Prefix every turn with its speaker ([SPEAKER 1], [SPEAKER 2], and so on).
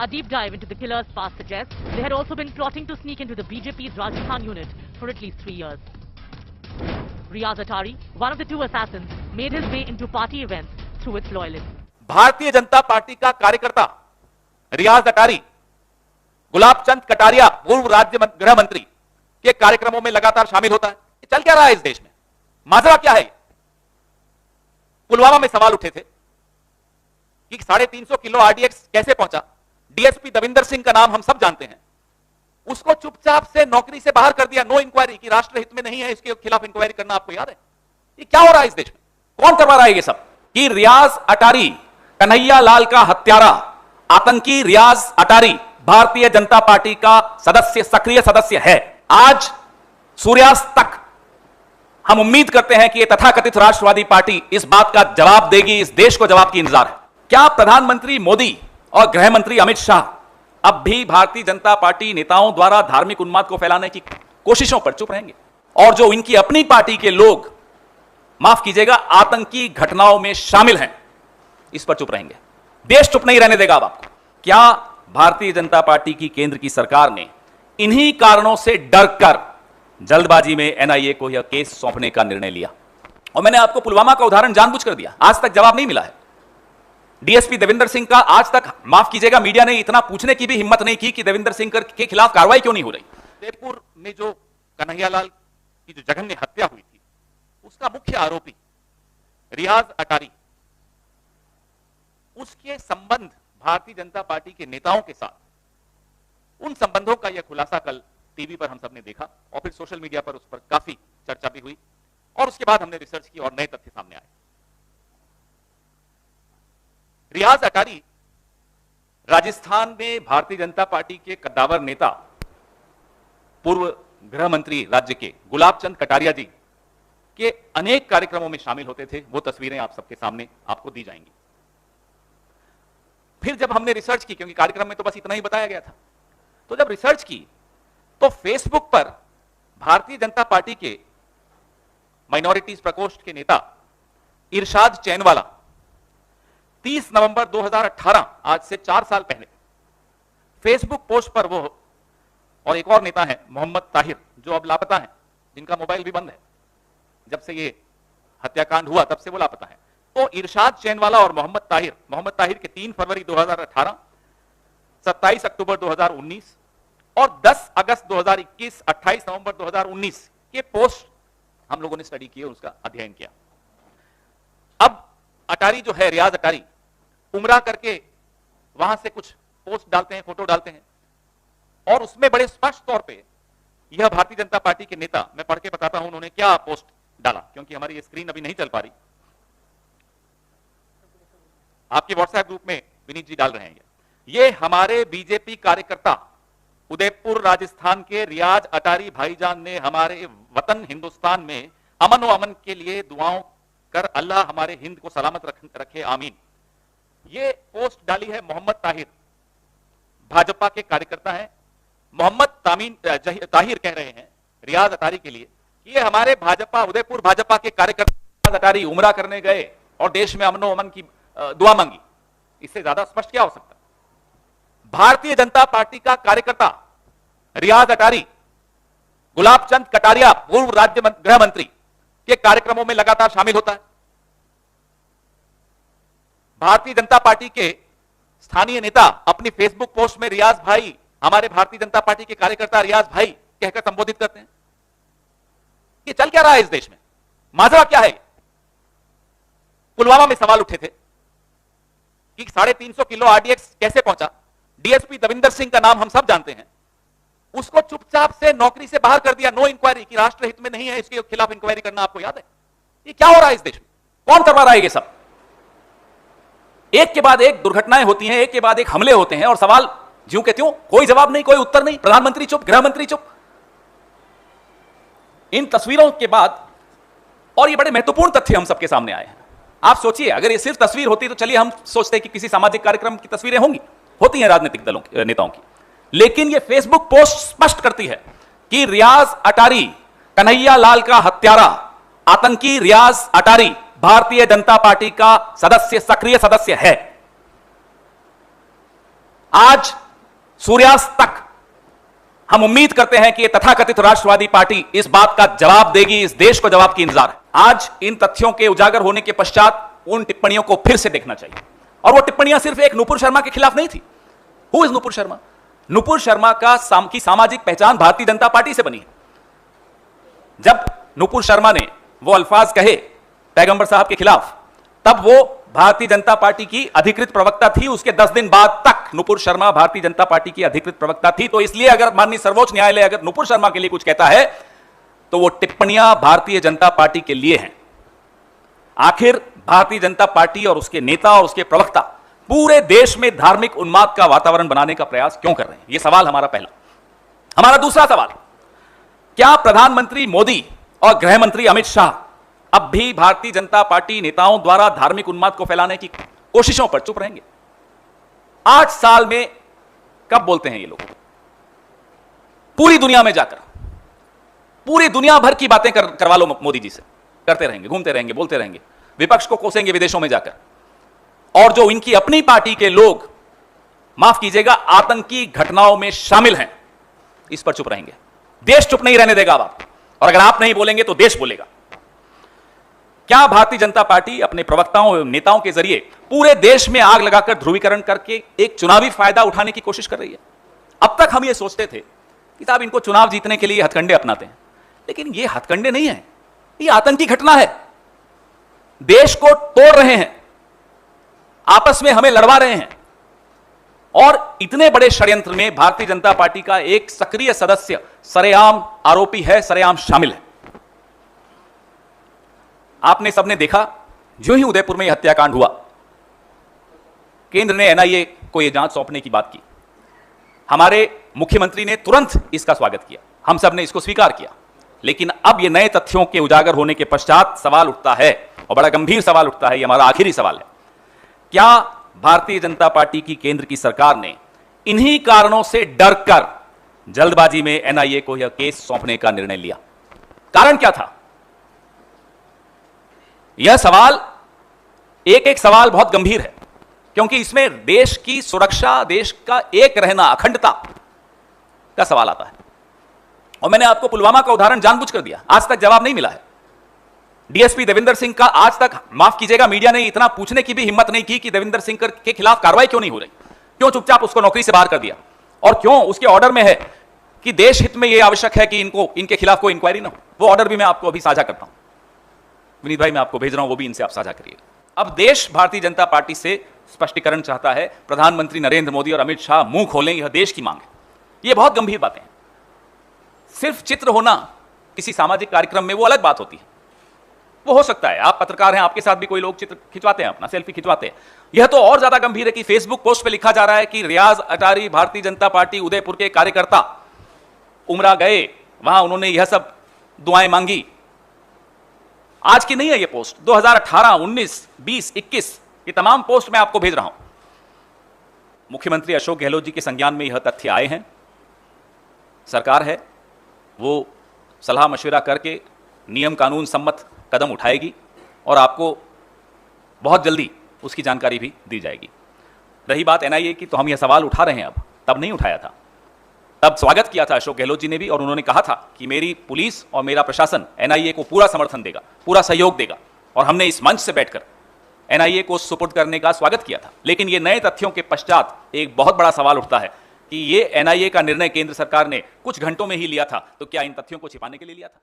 [SPEAKER 1] Our deep dive into the killer's past suggests they had also been plotting to sneak into the BJP's Rajasthan unit for at least 3 years. Riaz Attari, one of the two assassins, made his way into party events through its loyalists.
[SPEAKER 2] Bharatiya Janata party का कार्यकर्ता रियाज अटारी गुलाब चंद कटारिया पूर्व राज्य गृह मंत्री के कार्यक्रमों में लगातार शामिल होता है। चल क्या रहा है इस देश में? माजरा क्या है? पुलवामा में सवाल उठे थे कि 350 किलो आरडीएक्स कैसे पहुंचा। डीएसपी दविंदर सिंह का नाम हम सब जानते हैं, उसको चुपचाप से नौकरी से बाहर कर दिया, नो इंक्वायरी, की राष्ट्रहित में नहीं है, इसके खिलाफ इंक्वायरी करना आपको याद है? ये क्या हो रहा है इस देश में? कौन करवा रहा है ये सब? कि रियाज अटारी कन्हैया लाल का हत्यारा आतंकी रियाज अटारी भारतीय जनता पार्टी का सदस्य, सक्रिय सदस्य है। आज सूर्यास्त तक हम उम्मीद करते हैं कि यह तथाकथित राष्ट्रवादी पार्टी इस बात का जवाब देगी, इस देश को जवाब की इंतजार है। क्या प्रधानमंत्री मोदी और गृह मंत्री अमित शाह अब भी भारतीय जनता पार्टी नेताओं द्वारा धार्मिक उन्माद को फैलाने की कोशिशों पर चुप रहेंगे? और जो इनकी अपनी पार्टी के लोग, माफ कीजिएगा, आतंकी घटनाओं में शामिल हैं, इस पर चुप रहेंगे? देश चुप नहीं रहने देगा अब आपको। क्या भारतीय जनता पार्टी की केंद्र की सरकार ने इन्हीं कारणों से डरकर जल्दबाजी में एनआईए को यह केस सौंपने का निर्णय लिया? और मैंने आपको पुलवामा का उदाहरण जानबूझकर दिया, आज तक जवाब नहीं मिला है। डीएसपी देविंदर सिंह का आज तक, माफ कीजिएगा, मीडिया ने इतना पूछने की भी हिम्मत नहीं की कि देविंदर सिंह के खिलाफ कार्रवाई क्यों नहीं हो रही। जयपुर में जो कन्हैयालाल की जो जघन्य हत्या हुई थी, उसका मुख्य आरोपी रियाज अटारी, उसके संबंध भारतीय जनता पार्टी के नेताओं के साथ, उन संबंधों का यह खुलासा कल टीवी पर हम सब ने देखा और फिर सोशल मीडिया पर उस पर काफी चर्चा भी हुई और उसके बाद हमने रिसर्च की और नए तथ्य सामने आए। रियाज अटारी राजस्थान में भारतीय जनता पार्टी के कद्दावर नेता, पूर्व गृह मंत्री राज्य के गुलाब चंद कटारिया जी के अनेक कार्यक्रमों में शामिल होते थे। वो तस्वीरें आप सबके सामने आपको दी जाएंगी। फिर जब हमने रिसर्च की, क्योंकि कार्यक्रम में तो बस इतना ही बताया गया था, तो जब रिसर्च की तो फेसबुक पर भारतीय जनता पार्टी के माइनॉरिटीज प्रकोष्ठ के नेता इरशाद चैनवाला 30 नवंबर 2018, आज से 4 साल पहले, फेसबुक पोस्ट पर वो और एक और नेता है मोहम्मद ताहिर, जो अब लापता है, जिनका मोबाइल भी बंद है, जब से ये हत्याकांड हुआ तब से वो लापता है। तो इरशाद चैनवाला और मोहम्मद ताहिर के 3 फरवरी 2018, 27 अक्टूबर 2019 और 10 अगस्त 2021, 28 नवंबर 2019 के पोस्ट हम लोगों ने स्टडी किए, उसका अध्ययन किया। अब अटारी जो है, रियाज अटारी, उमरा करके वहां से कुछ पोस्ट डालते हैं, फोटो डालते हैं और उसमें बड़े स्पष्ट तौर पे यह भारतीय जनता पार्टी के नेता, मैं पढ़ के बताता हूं उन्होंने क्या पोस्ट डाला, क्योंकि हमारी ये स्क्रीन अभी नहीं चल पा रही। आपके व्हाट्सएप ग्रुप में विनीत जी डाल रहे हैं। ये हमारे बीजेपी कार्यकर्ता उदयपुर राजस्थान के रियाज अटारी भाईजान ने हमारे वतन हिंदुस्तान में अमन व अमन के लिए दुआओं कर अल्लाह हमारे हिंद को सलामत रखे, आमीन। ये पोस्ट डाली है मोहम्मद ताहिर, भाजपा के कार्यकर्ता हैं। मोहम्मद ताहिर कह रहे हैं रियाज अटारी के लिए, ये हमारे भाजपा, उदयपुर भाजपा के कार्यकर्ता अटारी उमरा करने गए और देश में अमन व अमन की दुआ मांगी। इससे ज्यादा स्पष्ट क्या हो सकता? भारतीय जनता पार्टी का कार्यकर्ता रियाज अटारी गुलाब चंद कटारिया पूर्व राज्य गृह मंत्री के कार्यक्रमों में लगातार शामिल होता है। भारतीय जनता पार्टी के स्थानीय नेता अपनी फेसबुक पोस्ट में रियाज भाई, हमारे भारतीय जनता पार्टी के कार्यकर्ता रियाज भाई कहकर संबोधित करते हैं। ये चल क्या रहा है इस देश में? माजरा क्या है? पुलवामा में सवाल उठे थे कि 350 किलो आरडीएक्स कैसे पहुंचा। डीएसपी दविंदर सिंह का नाम हम सब जानते हैं, उसको चुपचाप से नौकरी से बाहर कर दिया, नो इंक्वायरी, की राष्ट्रहित में नहीं है, इसके खिलाफ इंक्वायरी करना आपको याद है? ये क्या हो रहा है इस देश में? कौन करवा रहा है ये सब? एक के बाद एक दुर्घटनाएं होती हैं, एक के बाद एक हमले होते हैं और सवाल ज्यों के त्यों, कोई जवाब नहीं, कोई उत्तर नहीं। प्रधानमंत्री चुप, गृह मंत्री चुप। इन तस्वीरों के बाद और ये बड़े महत्वपूर्ण तथ्य हम सबके सामने आए हैं। आप सोचिए, अगर ये सिर्फ तस्वीर होती तो चलिए हम सोचते कि किसी सामाजिक कार्यक्रम की तस्वीरें होंगी, होती हैं राजनीतिक दलों की, नेताओं की, लेकिन ये फेसबुक पोस्ट स्पष्ट करती है कि रियाज अटारी कन्हैया लाल का हत्यारा आतंकी रियाज अटारी भारतीय जनता पार्टी का सदस्य, सक्रिय सदस्य है। आज सूर्यास्त तक हम उम्मीद करते हैं कि यह तथाकथित राष्ट्रवादी पार्टी इस बात का जवाब देगी, इस देश को जवाब की इंतजार है। आज इन तथ्यों के उजागर होने के पश्चात उन टिप्पणियों को फिर से देखना चाहिए। और वो टिप्पणियां सिर्फ एक नुपुर शर्मा के खिलाफ नहीं थी। Who is Nupur Sharma? नुपुर शर्मा की सामाजिक पहचान भारतीय जनता पार्टी से बनी है। जब नुपुर शर्मा ने वो अल्फाज कहे पैगंबर साहब के खिलाफ, तब वो भारतीय जनता पार्टी की अधिकृत प्रवक्ता थी। उसके 10 दिन बाद तक नुपुर शर्मा भारतीय जनता पार्टी की अधिकृत प्रवक्ता थी। तो इसलिए अगर माननीय सर्वोच्च न्यायालय अगर नुपुर शर्मा के लिए कुछ कहता है तो वो टिप्पणियां भारतीय जनता पार्टी के लिए हैं। आखिर भारतीय जनता पार्टी और उसके नेता और उसके प्रवक्ता पूरे देश में धार्मिक उन्माद का वातावरण बनाने का प्रयास क्यों कर रहे हैं? यह सवाल हमारा पहला। हमारा दूसरा सवाल, क्या प्रधानमंत्री मोदी और गृह मंत्री अमित शाह अब भी भारतीय जनता पार्टी नेताओं द्वारा धार्मिक उन्माद को फैलाने की कोशिशों पर चुप रहेंगे? 8 साल में कब बोलते हैं ये लोग? पूरी दुनिया में जाकर पूरी दुनिया भर की बातें करवा लो मोदी जी से, करते रहेंगे, घूमते रहेंगे, बोलते रहेंगे, विपक्ष को कोसेंगे विदेशों में जाकर। और जो इनकी अपनी पार्टी के लोग, माफ कीजिएगा, आतंकी घटनाओं में शामिल हैं, इस पर चुप रहेंगे। देश चुप नहीं रहने देगा आप, और अगर आप नहीं बोलेंगे तो देश बोलेगा। क्या भारतीय जनता पार्टी अपने प्रवक्ताओं एवं नेताओं के जरिए पूरे देश में आग लगाकर ध्रुवीकरण करके एक चुनावी फायदा उठाने की कोशिश कर रही है? अब तक हम ये सोचते थे कि साहब इनको चुनाव जीतने के लिए हथकंडे अपनाते हैं, लेकिन ये हथकंडे नहीं है, ये आतंकी घटना है। देश को तोड़ रहे हैं, आपस में हमें लड़वा रहे हैं, और इतने बड़े षड्यंत्र में भारतीय जनता पार्टी का एक सक्रिय सदस्य सरेआम आरोपी है, सरेआम शामिल है। आपने सबने देखा, जो ही उदयपुर में यह हत्याकांड हुआ, केंद्र ने एनआईए को यह जांच सौंपने की बात की। हमारे मुख्यमंत्री ने तुरंत इसका स्वागत किया, हम सब ने इसको स्वीकार किया। लेकिन अब ये नए तथ्यों के उजागर होने के पश्चात सवाल उठता है, और बड़ा गंभीर सवाल उठता है, ये हमारा आखिरी सवाल है, क्या भारतीय जनता पार्टी की केंद्र की सरकार ने इन्हीं कारणों से डरकर जल्दबाजी में एनआईए को यह केस सौंपने का निर्णय लिया? कारण क्या था? यह सवाल, एक एक सवाल बहुत गंभीर है, क्योंकि इसमें देश की सुरक्षा, देश का एक रहना, अखंडता का सवाल आता है। और मैंने आपको पुलवामा का उदाहरण जानबूझकर दिया, आज तक जवाब नहीं मिला है। डीएसपी देविंदर सिंह का आज तक, माफ कीजिएगा, मीडिया ने इतना पूछने की भी हिम्मत नहीं की कि देविंदर सिंह के खिलाफ कार्रवाई क्यों नहीं हो रही, क्यों चुपचाप उसको नौकरी से बाहर कर दिया, और क्यों उसके ऑर्डर में है कि देश हित में यह आवश्यक है कि इनके खिलाफ कोई इंक्वायरी ना हो। वो ऑर्डर भी मैं आपको अभी साझा करता हूं, विनीत भाई, मैं आपको भेज रहा हूं, वो भी इनसे आप साझा करिए। अब देश भारतीय जनता पार्टी से स्पष्टीकरण चाहता है, प्रधानमंत्री नरेंद्र मोदी और अमित शाह मुंह खोलें, यह देश की मांग है। यह बहुत गंभीर बातें हैं। सिर्फ चित्र होना किसी सामाजिक कार्यक्रम में वो अलग बात होती है, वो हो सकता है, आप पत्रकार हैं, आपके साथ भी कोई लोग चित्र खिंचवाते हैं, अपना सेल्फी खिंचवाते हैं। यह तो और ज्यादा गंभीर है कि फेसबुक पोस्ट पे लिखा जा रहा है कि रियाज अटारी भारतीय जनता पार्टी उदयपुर के कार्यकर्ता उमरा गए, वहां उन्होंने यह सब दुआएं मांगी। आज की नहीं है ये पोस्ट, 2018, 19, 20, 21 ये तमाम पोस्ट मैं आपको भेज रहा हूं। मुख्यमंत्री अशोक गहलोत जी के संज्ञान में यह तथ्य आए हैं। सरकार है वो सलाह मशविरा करके नियम कानून सम्मत कदम उठाएगी, और आपको बहुत जल्दी उसकी जानकारी भी दी जाएगी। रही बात एनआईए की, तो हम यह सवाल उठा रहे हैं अब, तब नहीं उठाया था। तब स्वागत किया था अशोक गहलोत जी ने भी, और उन्होंने कहा था कि मेरी पुलिस और मेरा प्रशासन एनआईए को पूरा समर्थन देगा, पूरा सहयोग देगा, और हमने इस मंच से बैठकर एनआईए को सुपुर्द करने का स्वागत किया था। लेकिन ये नए तथ्यों के पश्चात एक बहुत बड़ा सवाल उठता है कि ये एनआईए का निर्णय केंद्र सरकार ने कुछ घंटों में ही लिया था, तो क्या इन तथ्यों को छिपाने के लिए लिया था?